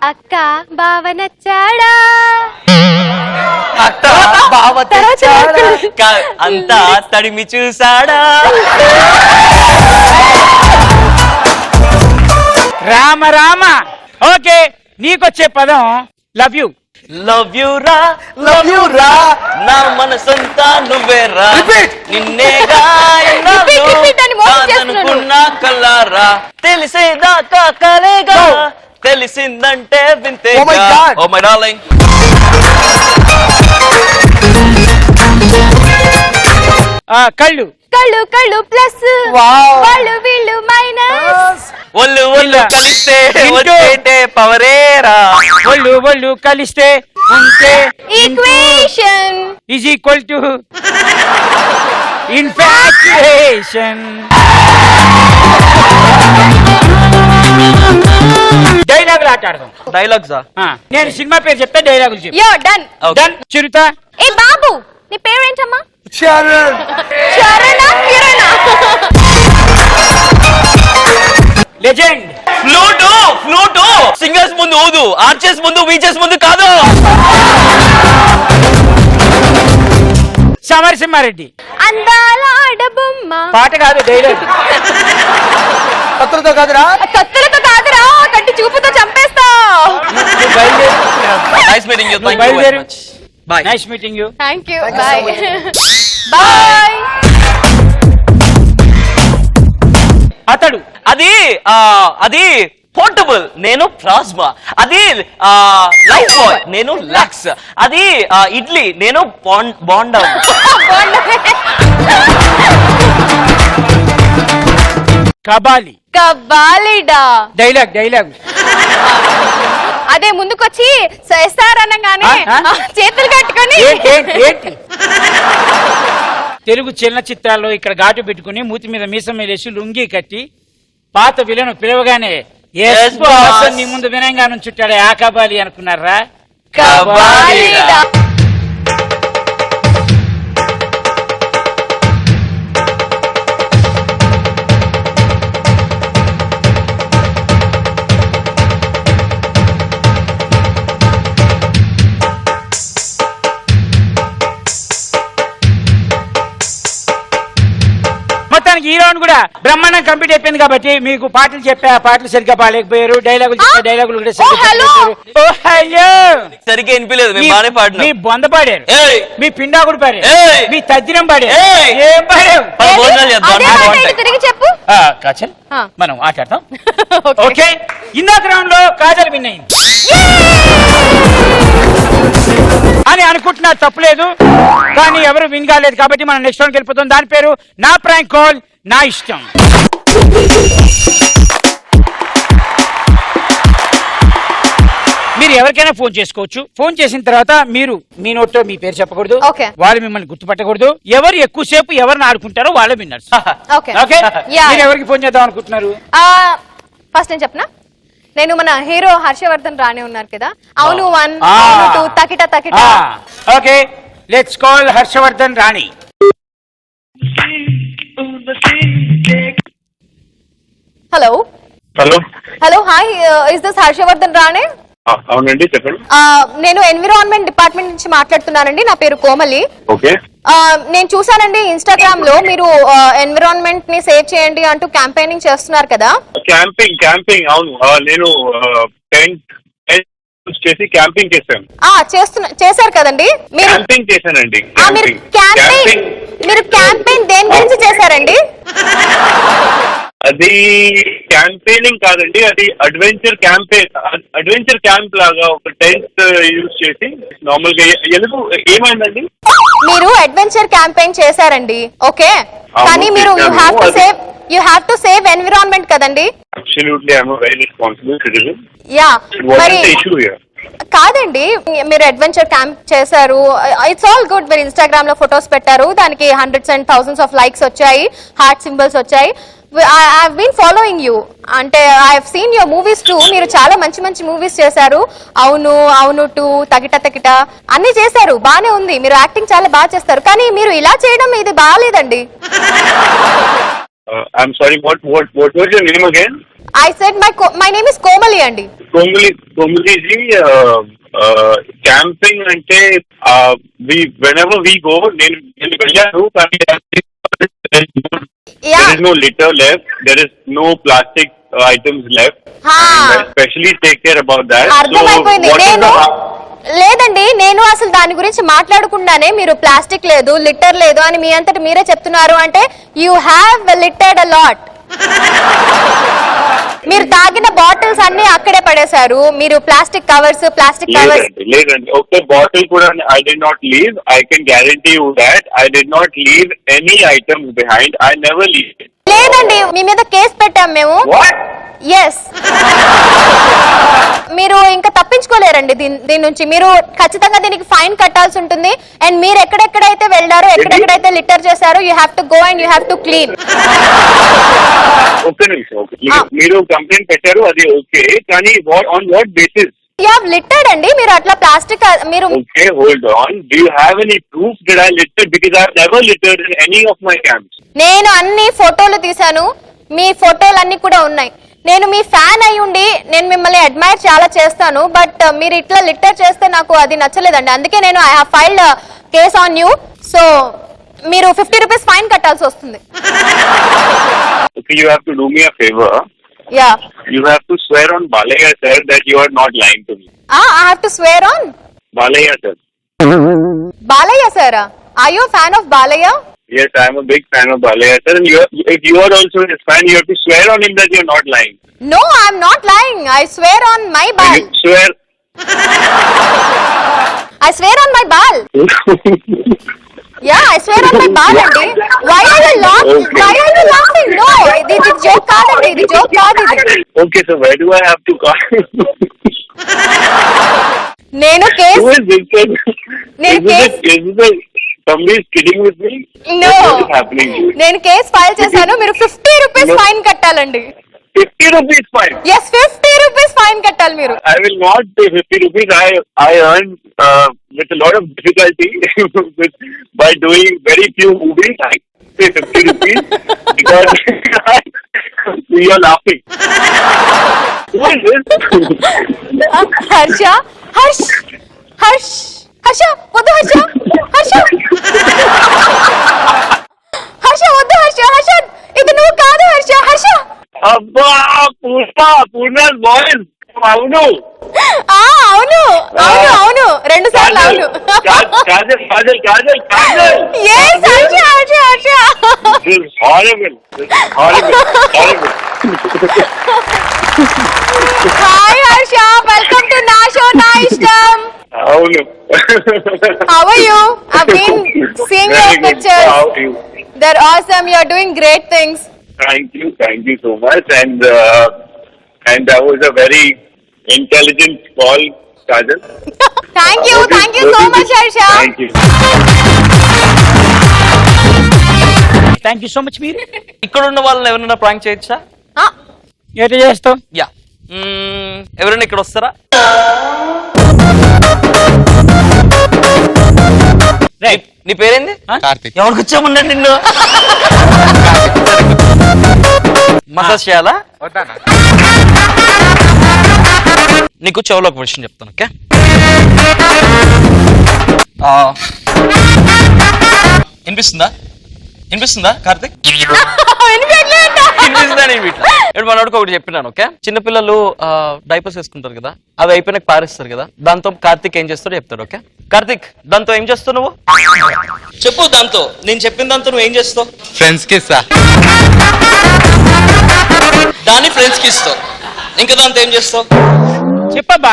అక్క బావ నచ్చాడా, అత్త బావ అంతా తడిమి చూసాడా. రామ రామ. ఓకే, నీకొచ్చే పదం లవ్ యూ. లవ్ యూ రా లవ్ యూ రా నా మనసంతా నువ్వేరా నిన్నేగా అనుకున్నా కల్లారా తెలిసేదాకా కలేగా తెలిసిందంటే వింతేగా. Oh my darling. కళ్ళు కళ్ళు కళ్ళు ప్లస్ వాళ్ళు వీళ్ళు మైనస్. ఒళ్ళు ఒళ్ళు కలిస్తే వచ్చేటే పవరేరా. ఒళ్ళు ఒళ్ళు కలిస్తే ఉంటే equation is equal to infatuation. డైలాగులు ఆట ఆడదాం. డైలాగ్సా? నేను సినిమా పేరు చెప్తే డైలాగులు చెప్పు. యో డన్ డన్. చిరుత. ఏ బాబు నీ పేరేంటమ్మా? చరణ్. చరణా కిరణా? లెజెండ్. ఫ్లూటు ఫ్లూటు సింగర్స్ ముందు ఊదు, ఆర్చెస్ ముందు వీచెస్ ముందు కాదు. సమరసింహారెడ్డి. అందాల ఆడబొమ్మ. పాట కాదు, డైలాగ్. కత్తులతో కాదురా, కత్తులతో కాదురా, కంటి చూపుతో చంపేస్తా. Nice meeting you. Thank you very much. By. Nice meeting you. Thank you. By by. అతడు. అది అది పోర్టబుల్, నేను ప్లాస్మా. అది లైఫ్ బాయ్, నేను లాక్స్. అది ఇడ్లీ, నేను బాండా. కబాలి. కబాలిడా. Dialogue dialogue. అదే ముందుకొచ్చి చేస్తారనగానే చేతులు కట్టుకొని. ఏంటి తెలుగు చలనచిత్రాల్లో ఇక్కడ ఘాటు పెట్టుకుని మూతి మీద మీసం వేసి లుంగి కట్టి పాత విలను పిలవగానే నీ ముందు వినయంగా నుంచుంటాడే ఆ కబాలి అనుకున్నారా? కబాలిడా. మొత్తానికి ఈ రౌండ్ కూడా బ్రహ్మాండం కంప్లీట్ అయిపోయింది కాబట్టి మీకు పాటలు చెప్పా, పాటలు సరిగ్గా పాడలేకపోయారు. డైలాగులు చెప్పా, డైలాగులు కూడా సరిగ్గా వినిపించలేదు. మీ బొంద పాడారు, మీ పిండాకుడు పాడారు, మీ తద్దినం పాడారు. ఏం తిరిగి చెప్పు. కాజల్, మనం ఆటాడతాం. ఓకే, ఇందాక రౌండ్ లో కాజల్ విన్ అయింది అని అనుకుంటున్నా, తప్పులేదు. కానీ ఎవరు విన్ కాలేదు కాబట్టి మనం నెక్స్ట్ రౌండ్కి వెళ్ళిపోతాం. దాని పేరు నా ప్రాంక్ కాల్ నా ఇష్టం. ఎవరికైనా ఫోన్ చేసుకోవచ్చు. ఫోన్ చేసిన తర్వాత మీరు మీ నోట్లో మీ పేరు చెప్పకూడదు, Okay. వాళ్ళు మిమ్మల్ని గుర్తుపట్టకూడదు. ఎవరు ఎక్కువసేపు ఎవరిని ఆడుకుంటారో వాళ్ళే విన్నర్స్. Okay okay, Yeah. మీరు ఎవరికి ఫోన్ చేద్దాం అనుకుంటున్నారు? ఫస్ట్ నేను చెప్పనా? నేను మన హీరో హర్షవర్ధన్ రాణే ఉన్నారు కదా, అవును 1 Ah. అవును 2 తకిట తకిట. Okay, let's call Harshavardhan Rani. Hello hello hello, hi, is this Harshavardhan Rane? అవునండి చెప్పండి. నేను ఎన్విరాన్మెంట్ డిపార్ట్మెంట్ నుంచి మాట్లాడుతున్నానండి. నా పేరు కోమలి. ఓకే. నేను చూసానండి ఇన్స్టాగ్రామ్ లో మీరు ఎన్విరాన్మెంట్ ని సేవ్ చేయండి అంటూ క్యాంపెయినింగ్ చేస్తున్నారు కదా. క్యాంపింగ్ అవును, నేను టెంట్ చేసి క్యాంపింగ్ చేశాను. చేశారు కదండి మీరు? క్యాంపింగ్ చేశానండి. మీరు క్యాంపెయిన్ దేని గురించి చేశారండి? అది క్యాంపెయినింగ్ కాదండి, అది అడ్వెంచర్ క్యాంప్ లాగా ఒక టెంట్ యూజ్ చేసి నార్మల్ గా. ఎందుకు ఏమైందండి? మీరు అడ్వెంచర్ క్యాంపెయిన్ చేశారండి, ఓకే, కానీ మీరు you have to save environment కదండి. Absolutely I am a very responsible citizen. Yeah, మరి ఇష్యూ హియర్ కాదండి, మీరు అడ్వెంచర్ క్యాంప్ చేశారు, ఇట్స్ ఆల్ గుడ్. మీరు ఇన్స్టాగ్రామ్ లో ఫొటోస్ పెట్టారు, దానికి hundreds and thousands of likes వచ్చాయి, హార్ట్ సింబల్స్ వచ్చాయి. I've been following you. అంటే I've seen your movies too. మీరు చాలా మంచి మంచి మూవీస్ చేశారు. అవును అవును 2 తకిట తకిట అన్ని చేశారు, బానే ఉంది. మీరు యాక్టింగ్ చాలా బాగా చేస్తారు, కానీ మీరు ఇలా చేయడం ఇది బాగాలేదండి. I'm sorry, what was your name again? I said my name is Komali అండి. Komali ji, camping అంటే whenever we go, నేను వెళ్ళాను, కానీ there is no litter left, there is no plastic items left. I especially take care about that. అర్థమైపోయింది. లేదండి, నేను అసలు దాని గురించి మాట్లాడకుండానే మీరు ప్లాస్టిక్ లేదు, లిటర్ లేదు అని మీ అంతటి మీరే చెప్తున్నారు. అంటే యూ హ్యావ్ లిటర్డ్ అ లాట్. మీరు తాగిన బాటిల్స్ అన్ని అక్కడే పడేశారు. మీరు ప్లాస్టిక్ కవర్స్ లేదండి, ఒక్క బాటిల్ కూడా I did not leave. I can guarantee you that I did not leave any items behind. I never leave. లేదండి, మీ మీద కేసు పెట్టాం మేము. ఎస్, మీరు ఇంకా తప్పించుకోలేరండి దీని నుంచి. మీరు ఖచ్చితంగా దీనికి ఫైన్ కట్టాల్సి ఉంటుంది. అండ్ మీరు ఎక్కడెక్కడైతే వెళ్ళారో, ఎక్కడెక్కడైతే లిటర్ చేశారో, you have to go and you have to clean. Okay, మీరు కంప్లైంట్ పెట్టారు, అది ఓకే, కానీ on what basis? You have littered అండి. మీరు అట్లా ప్లాస్టిక్ మీరు okay, hold on. Do you have any proof that I littered? Because I never littered in any of my camps. నేను అన్ని ఫోటోలు తీశాను, మీ ఫోటోలన్నీ కూడా ఉన్నాయి. నేను మీ ఫ్యాన్ అయి ఉండి నేను మిమ్మల్ని అడ్మైర్ చాలా చేస్తాను, బట్ మీరు ఇట్లా లిటర్ చేస్తే నాకు అది నచ్చలేదండి. అందుకే నేను I have filed case on you. So మీరు 50 రూపీస్ ఫైన్ కట్టాల్సి వస్తుంది. Okay, you have to do me a favor. Yeah. You have to swear on Balaya sir that you are not lying to me. I have to swear on Balaya sir. Balaya sir. Are you a fan of Balaya? Yes, I am a big fan of Balaya sir, and if you are also his fan, you have to swear on him that you are not lying. No, I am not lying. I swear on my bal. You swear. I swear on my bal. Yeah, I swear on my bal andi. Why are you laughing? Okay. Why are you laughing? No, this is joke kaadandi. This joke kaadu. Okay, so where do I have to call? Nenu case. Who is this? Nenu case. Somebody is kidding with me? No. What is happening? Nenu case file chesanu. Meeru 50 rupees fine kattalandi. 50 rupees fine? Yes, 50 rupees fine kattali meeru. I will not pay 50 rupees. I earn with a lot of difficulty by doing very few movies. I pay 50 rupees because you are laughing. What is this? Harsha, what the Harsha? Harsha, what the Harsha? Idu nu kaadu Harsha. Abba, Purna's voice. అవును అవును 2 సార్లు అవును. Kajal yes Harsha. This is horrible. Hi Harsha, welcome to Na Show Na Ishtam. అవును. How are you? I've been seeing your pictures. How are you? They're awesome. You're doing great things. Thank you so much. And that was a very intelligent call Kajal. Thank you so much, Harsha. Thank you. Thank you so much. మీరు ఇక్కడ ఉన్న వాళ్ళని ఎవరైనా prank చేయొచ్చా? ఎట్లా చేస్తావు? Yeah, ఎవరైనా ఇక్కడ వస్తారా? నీ పేరేంది? కార్తిక్. ఎవరికి వచ్చామన్నాడు నిన్ను? మసాజ్ చేయాలా? నీకు చెవులో ఒక విషయం చెప్తాను. ఓకే, వినిపిస్తుందా కార్తిక్? ఇప్పుడు మనోడికి ఒకటి చెప్పినాను. ఓకే, చిన్నపిల్లలు డైపర్స్ వేసుకుంటారు కదా, అవి అయిపోయినాక పారేస్తారు కదా, దాంతో కార్తిక్ ఏం చేస్తాడో చెప్తాడు. ఓకే కార్తిక్, దాంతో ఏం చేస్తావు నువ్వు? చెప్పు. దాంతో నేను చెప్పిన దాంతో నువ్వు ఏం చేస్తావు? ఫ్రెండ్స్ కి ఇస్తా. దాన్ని ఫ్రెండ్స్ కి ఇస్తావు. ఇంకా దాంతో ఏం చేస్తావు? చెప్పబ్బా.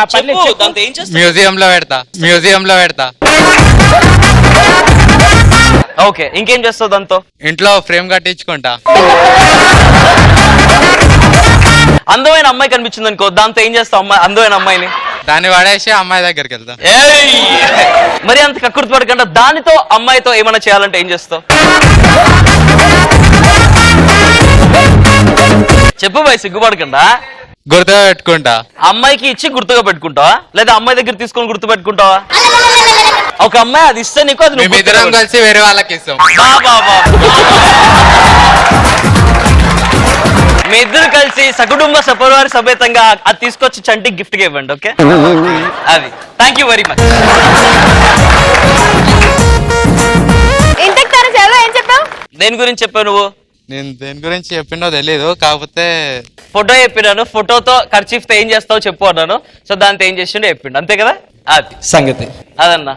దాంతో ఏం చేస్తావు? మ్యూజియం లో పెడతా. ఓకే, ఇంకేం చేస్తావు దాంతో? ఇంట్లో ఫ్రేమ్ కట్టించుకుంటా. అందమైన అమ్మాయి కనిపించింది అనుకో, దాంతో ఏం చేస్తావు? అందమైన అమ్మాయిని దాన్ని పడేసి అమ్మాయి దగ్గరికి వెళ్తా. మరి అంత కక్కుర్తి పడకుండా దానితో అమ్మాయితో ఏమైనా చేయాలంటే ఏం చేస్తావు? చెప్పు బాయ్, సిగ్గుపడకుండా. గుర్తుగా పెట్టుకుంటా. అమ్మాయికి ఇచ్చి గుర్తుగా పెట్టుకుంటావా, లేదా అమ్మాయి దగ్గర తీసుకొని గుర్తు పెట్టుకుంటావా? ఒక అమ్మాయి అది ఇస్తే నీకు, అది మేమిద్దరం కలిసి వేరే వాళ్ళకి ఇస్తాం. మీ ఇద్దరు కలిసి సకుటుంబ సపరివార సమేతంగా అది తీసుకొచ్చి చంటికి గిఫ్ట్ గా ఇవ్వండి. ఓకే, అది. Thank you very much. ఏం చెప్పావు? దేని గురించి చెప్పావు నువ్వు? నేను దేని గురించి చెప్పినో తెలీదు, కాకపోతే ఫోటో చెప్పినాను. ఫోటోతో కర్చీఫ్ తో ఏం చేస్తావు చెప్పు అన్నాను. సో దాంతో ఏం చేసిండో చెప్పిండు, అంతే కదా? అది సంగతి. అదన్నా.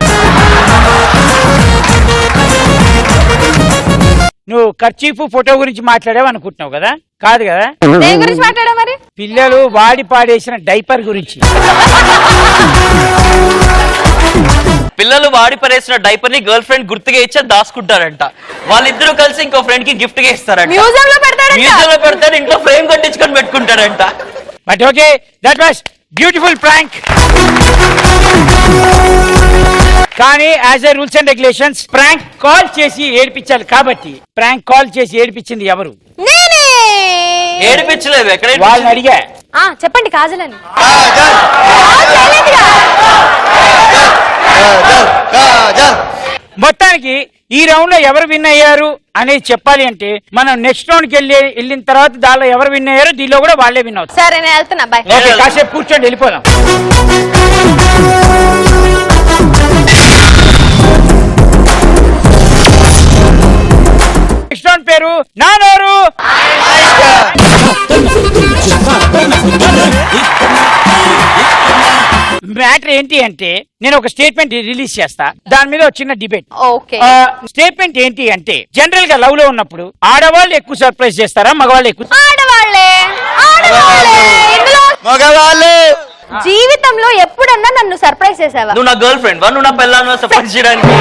నువ్వు కర్చీఫ్ ఫోటో గురించి మాట్లాడావు అనుకుంటున్నావు కదా? కాదు కదా? దేని గురించి మాట్లాడావు మరి? పిల్లలు వాడి పాడేసిన డైపర్ గురించి. పిల్లలు వాడి పరేసిన డైపర్ ని గర్ల్ ఫ్రెండ్ గుర్తుగా ఇచ్చా దాచుకుంటారంట. వాళ్ళిద్దరూ కలిసి ఇంకో ఫ్రెండ్ కి గిఫ్ట్ గా ఇస్తారంట. మ్యూజియం లో పెడతాడు, ఇంట్లో ఫ్రేమ్ కట్టించుకొని పెట్టుకుంటారంట. But okay, that was beautiful prank. కానీ as a rules and regulations prank call చేసి ఏడిపించాలి కాబట్టి ప్రాంక్ కాల్ చేసి ఏడిపించింది ఎవరు? ఏడిపించలేదు. ఎక్కడ వాళ్ళని అడిగా. చెప్పండి. కాజల్ అని. మొత్తానికి ఈ రౌండ్ లో ఎవరు విన్ అయ్యారు అనేది చెప్పాలి అంటే మనం నెక్స్ట్ రౌండ్ కి వెళ్ళిన తర్వాత దానిలో ఎవరు విన్ అయ్యారో దీనిలో కూడా వాళ్ళే విన్ అవుతారు. సరే, నేను వెళ్తున్నా. బాయ్. ఓకే, కాసేపు కూర్చోండి, వెళ్ళిపోదాం. నెక్స్ట్ రౌండ్ పేరు నానోరు. మ్యాటర్ ఏంటి అంటే నేను ఒక స్టేట్మెంట్ రిలీజ్ చేస్తా, దాని మీద ఒక చిన్న డిబేట్. స్టేట్మెంట్ ఏంటి అంటే జనరల్ గా లవ్ లో ఉన్నప్పుడు ఆడవాళ్ళు ఎక్కువ సర్ప్రైజ్ చేస్తారా, మగవాళ్ళు ఎక్కువ? మగవాళ్ళే. జీవితంలో ఎప్పుడన్నా నన్ను సర్ప్రైజ్ చేసావా? నువ్వు నా గర్ల్ ఫ్రెండ్ వా, నువ్వు నా పిల్లలను సర్ప్రైజ్ చేయడానికి?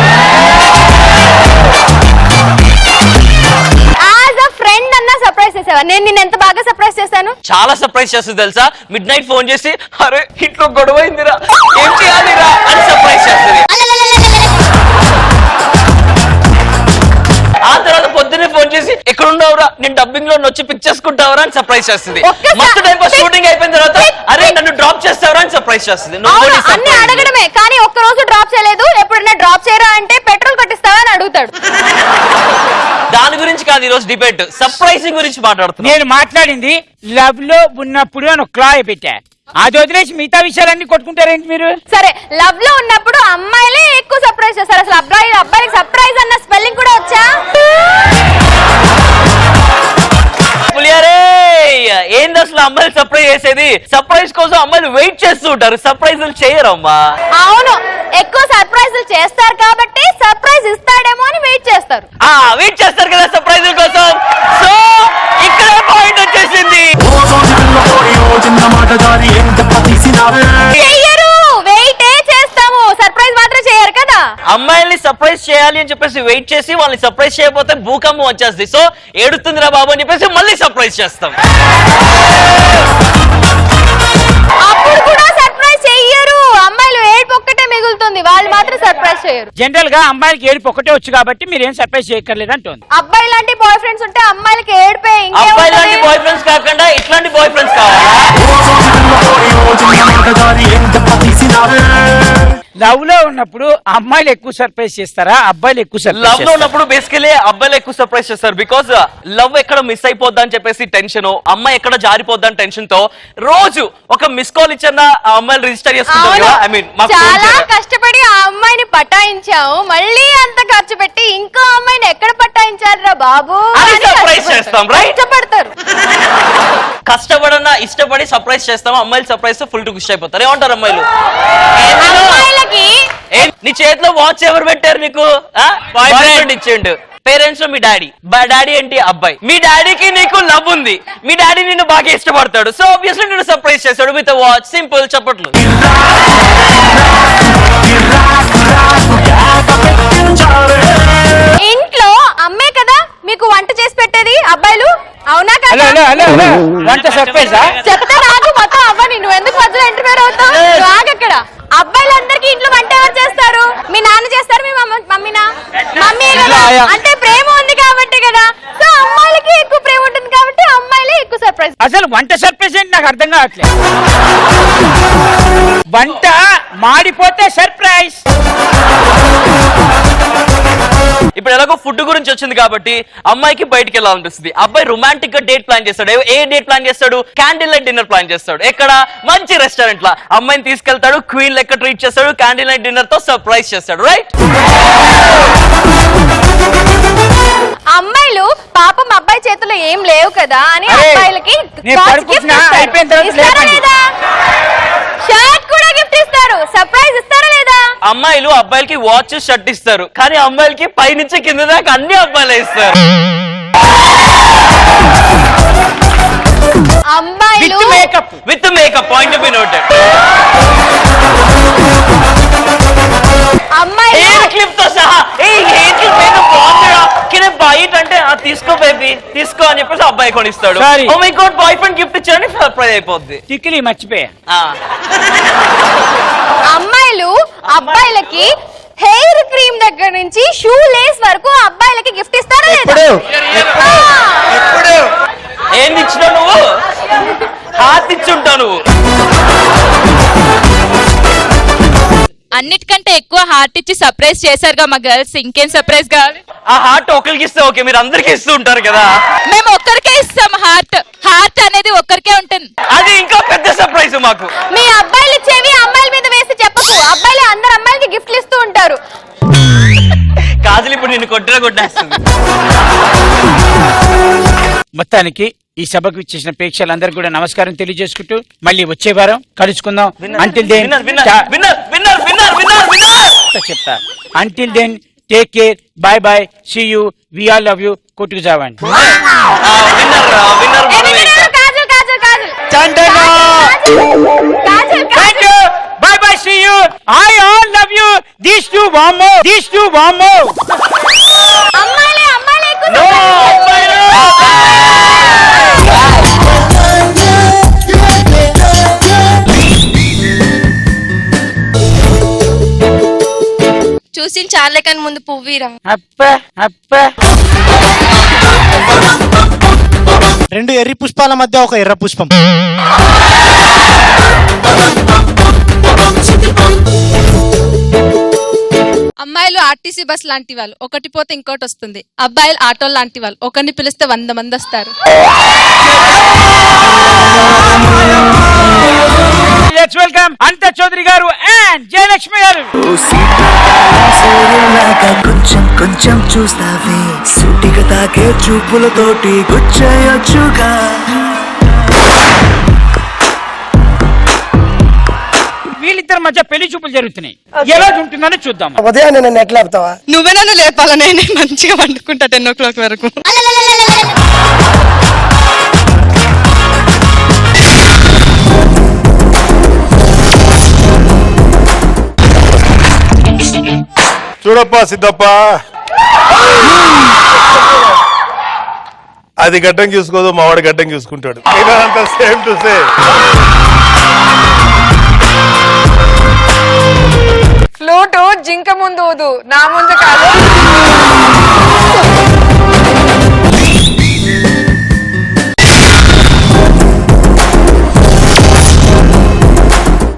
ఫ్రెండ్ అన్నా సర్ప్రైజ్ చేసావా? నేను నిన్ను ఎంత బాగా సర్ప్రైజ్ చేశాను? చాలా సర్ప్రైజ్ చేస్తుంది తెలుసా. మిడ్ నైట్ ఫోన్ చేసి అరే ఇంట్లో గొడవ అయిందిరా, ఏం చేయాలిరా అని సర్ప్రైజ్ చేస్తుంది. ఆ తర్వాత పొద్దున్నే ఫోన్ చేసి ఎక్కడున్నావురా, నేను డబ్బింగ్ లో వచ్చి పిక్ చేసుకుంటావరా అని సర్ప్రైజ్ చేస్తుంది. మస్తు టైం పాస్ షూటింగ్ అయిపోయిన తర్వాత అరే నన్ను డ్రాప్ చేస్తావరా అని సర్ప్రైజ్ చేస్తుంది. అన్ని అడగడమే కానీ ఒక్క రోజు డ్రాప్ చేయలేదు. ఎప్పుడైనా డ్రాప్ చేయరా అంటే పెట్రోల్ కట్టిస్తావా అని అడుగుతాడు. దాని గురించి కాదు ఈ రోజు డిబేట్, సర్ప్రైజింగ్ గురించి మాట్లాడుతున్నా. నేను మాట్లాడింది లవ్ లో ఉన్నప్పుడు అని ఒక క్లాయ్ పెట్టా, అది వదిలేసి మిగతా విషయాలన్నీ కొట్టుకుంటారేంటి మీరు? సరే, లవ్ లో ఉన్నప్పుడు అమ్మాయిలే ఎక్కువ సర్ప్రైజ్ చేస్తారు. అసలు అబ్బాయికి సర్ప్రైజ్ అన్న స్పెల్లింగ్ కూడా వచ్చా? ఏంది అసలు అమ్మాయిలు సర్ప్రైజ్ చేసేది? సర్ప్రైజ్ కోసం అమ్మాయిలు వెయిట్ చేస్తూ ఉంటారు, సర్ప్రైజులు చేయరమ్మా. అవును, ఎక్కువ సర్ప్రైజులు చేస్తారు కాబట్టి సర్ప్రైజ్ ఇస్తాడేమో అని వెయిట్ చేస్తారు. వెయిట్ చేస్తారు కదా సర్ప్రైజుల కోసం. సో ఇక్కడ పాయింట్ వచ్చేసింది. వెయిటే చేస్తాము, సర్ప్రైజ్ మాత్రం చేయరు కదా. అమ్మాయిల్ని సర్ప్రైజ్ చేయాలి అని చెప్పేసి వెయిట్ చేసి వాళ్ళని సర్ప్రైజ్ చేయకపోతే భూకంపం వచ్చేస్తుంది. సో ఏడుతుందిరా బాబు అని చెప్పేసి మళ్ళీ సర్ప్రైజ్ చేస్తాం. అప్పుడు కూడా సర్ప్రైజ్ చెయ్యరు. అమ్మాయిలు ఏడుపు ఒక్కటే మిగులుతుంది, వాళ్ళు మాత్రం సర్ప్రైజ్ చేయరు. జనరల్ గా అమ్మాయిలకి ఏడుపు ఒకటే వచ్చు కాబట్టి మీరు ఏం సర్ప్రైజ్ చేయక్కర్లేదు అంటుంది. అబ్బాయి లాంటి బాయ్ ఫ్రెండ్స్ ఉంటే అమ్మాయిలకి ఏడిపే. అబ్బాయి లాంటి బాయ్ ఫ్రెండ్స్ కాకుండా ఇట్లాంటి బాయ్ ఫ్రెండ్స్ కావాలా? లవ్ లో ఉన్నప్పుడు అమ్మాయిలు ఎక్కువ సర్ప్రైజ్ చేస్తారా, అబ్బాయిలు ఎక్కువ లవ్ లో సర్ప్రైజ్? ఉన్నప్పుడు బేసికలీ అబ్బాయిలు ఎక్కువ సర్ప్రైజ్ చేస్తారు. బికాస్ లవ్ ఎక్కడ మిస్ అయిపోద్దా అని చెప్పేసి టెన్షన్, అమ్మాయి ఎక్కడ జారిపోద్దా అని టెన్షన్ తో రోజు ఒక మిస్ కాల్ ఇచ్చిన ఆ అమ్మాయిలు రిజిస్టర్ చేసుకుంటారు కదా. ఐ మీన్ చాలా కష్టపడి ఆ అమ్మాయిని పటాయించాము, మళ్ళీ అంత ఖర్చు పెట్టి ఇంకో అమ్మాయిని ఎక్కడ పటాయించారా బాబు అది సర్ప్రైజ్ చేస్తాం, రైట్? కష్టపడతారు. కష్టపడన్నా ఇష్టపడి సర్ప్రైజ్ చేస్తాం. అమ్మాయిలు సర్ప్రైజ్ తో ఫుల్ టు ఖుషి అయిపోతారు. ఏమంటారు అమ్మాయిలు? నీ చేతిలో వాచ్ ఎవరు పెట్టారు నీకు? బాయ్ ఫ్రెండ్ ఇచ్చిండు. పేరెంట్స్ లో మీ డాడీ, డాడీ ఏంటి అబ్బాయి. మీ డాడీకి నీకు లవ్ ఉంది, మీ డాడీ నిన్ను బాగా ఇష్టపడతాడు. సో ఆబ్వియస్లీ నిన్ను సర్ప్రైజ్ చేస్తాడు విత్ వాచ్. సింపుల్, చెప్పట్లు. ఇంట్లో అమ్మే కదా మీకు వంట చేసి పెట్టేది అబ్బాయిలు, అవునా కదా? వంట సర్ప్రైజా? చెప్తా నాకు మొత్తం అవ్వని, నువ్వు ఎందుకు మధ్యలో ఇంటర్ఫేర్ అవుతావు? ఆగక్కడ. అబ్బాయిలందరికీ ఇంట్లో వంట ఎవరు చేస్తారు? మీ నాన్న చేస్తారు, మీ మమ్మీనా? మమ్మీ కదా, అంటే ప్రేమ ఉంది కాబట్టి కదా. సో అమ్మాయిలకి ఎక్కువ ప్రేమ ఉంటుంది కాబట్టి అమ్మాయిలే ఎక్కువ సర్ప్రైజ్. అసలు వంట సర్ప్రైజ్ ఏంటి నాకు అర్థం కావట్లేదు. వంట మాడిపోతే సర్ప్రైజ్. ఇప్పుడు ఎలాగో ఫుడ్ గురించి వచ్చింది కాబట్టి అమ్మాయికి బయటికి వెళ్ళాలనిపిస్తుంది. అబ్బాయి రొమాంటిక్ గా డేట్ ప్లాన్ చేస్తాడు. ఏ డేట్ ప్లాన్ చేస్తాడు? క్యాండిల్ లైట్ డిన్నర్ ప్లాన్ చేస్తాడు. ఎక్కడ? మంచి రెస్టారెంట్ లా అమ్మాయిని తీసుకెళ్తాడు, క్వీన్ లెక్క ట్రీట్ చేస్తాడు, క్యాండిల్ లైట్ డిన్నర్ తో సర్ప్రైజ్ చేస్తాడు, రైట్? అమ్మాయిలు పాపం అబ్బాయి చేతిలో ఏం లేవు కదా అని అబ్బాయిలకి షర్ట్ కూడా గిఫ్ట్ ఇస్తారు. సర్ప్రైజ్ ఇస్తారా లేదా? అమ్మాయిలు అబ్బాయిలకి వాచ్, షర్ట్ ఇస్తారు, కానీ అమ్మాయిలకి పైనుంచి కింద దాకా అన్ని అబ్బాయిలే ఇస్తారు. అమ్మాయిలు with makeup point be noted. Hair clip తో సహా. హెయిర్ క్లిప్ ఏదో బాగుందిరా, కింద బయట అంటే తీసుకో బేబీ తీసుకో అని చెప్పేసి అబ్బాయి కొనిస్తాడు. Oh my god, boyfriend gift ఇచ్చాడని సర్ప్రైజ్ అయిపోద్ది. టిక్లీ మర్చిపోయా. అమ్మాయిలు అబ్బాయిలకి హెయిర్ క్రీమ్ దగ్గర నుంచి షూ లేస్ వరకు అబ్బాయిలకి గిఫ్ట్ ఇస్తారా లేదా? ఏంది ఇచ్చినావు నువ్వు? హాత్ ఇచ్చుంటావు నువ్వు. అన్నిటికంటే ఎక్కువ హార్ట్ ఇచ్చి సర్ప్రైజ్ చేశారుగా మా గర్ల్స్, ఇంకేం సర్ప్రైజ్ కావాలి? ఆ హార్ట్ ఒకరికి ఇస్తే ఓకే, మీరు అందరికి ఇస్తూ ఉంటారు కదా. మేము ఒక్కరికే ఇస్తాం హార్ట్. హార్ట్ అనేది ఒక్కరికే ఉంటుంది. అది ఇంకా పెద్ద సర్ప్రైజ్ మాకు. మీ అబ్బాయిలు ఇచ్చేవి అమ్మాయిల మీద వేసి చెప్పకు. అబ్బాయిలు అందరు అమ్మాయిలకి గిఫ్ట్లు ఇస్తూ ఉంటారు. కాజల్ ఇప్పుడు నిన్ను కొట్టేస్తుంది. మొత్తానికి ఈ సభకు ఇచ్చేసిన ప్రేక్షకులందరికీ కూడా నమస్కారం తెలియజేసుకుంటూ మళ్ళీ వచ్చే వారం కలుసుకుందాం. అంటిల్ దెన్ చెప్తా. Until then take care, bye bye, see you, we all love you. కొట్టుకు జావండి. Bye bye, see you. I all love you. These two one more. These two one more. అమ్మాయిలే అమ్మాయిలే ఎక్కువ No, చూసి చాలే కానీ ముందు పువ్వురా. రెండు ఎర్రి పుష్పాల మధ్య ఒక ఎర్ర పుష్పం. అమ్మాయిలు ఆర్టీసీ బస్ లాంటి వాళ్ళు, ఒకటి పోతే ఇంకోటి వస్తుంది. అబ్బాయిలు ఆటో లాంటి వాళ్ళు, ఒకరిని పిలిస్తే 100 మంది వస్తారు. Let's welcome Anta Chaudhary garu and Jayalakshmi garu. కొంచెం కొంచెం చూస్తావే, సూటిగా తాకే చూపులతోటి గుచ్చేయొచ్చుగా. వీళ్ళిద్దరి మధ్య పెళ్లి చూపులు జరుగుతున్నాయి. ఎలా ఉంటుందని చూద్దాం. ఉదయాన్నే నన్ను ఎట్లా లేపుతావా? నువ్వే నన్ను లేపాలా? నేను మంచిగా వండుకుంటా 10 o'clock వరకు. చూడప్ప సిద్ధప్ప, అది గడ్డం చూసుకోదు, మావాడు గడ్డం చూసుకుంటాడు. Same to same. ఫ్లూటు జింక ముందు ఊదు, నా ముందు కాదు.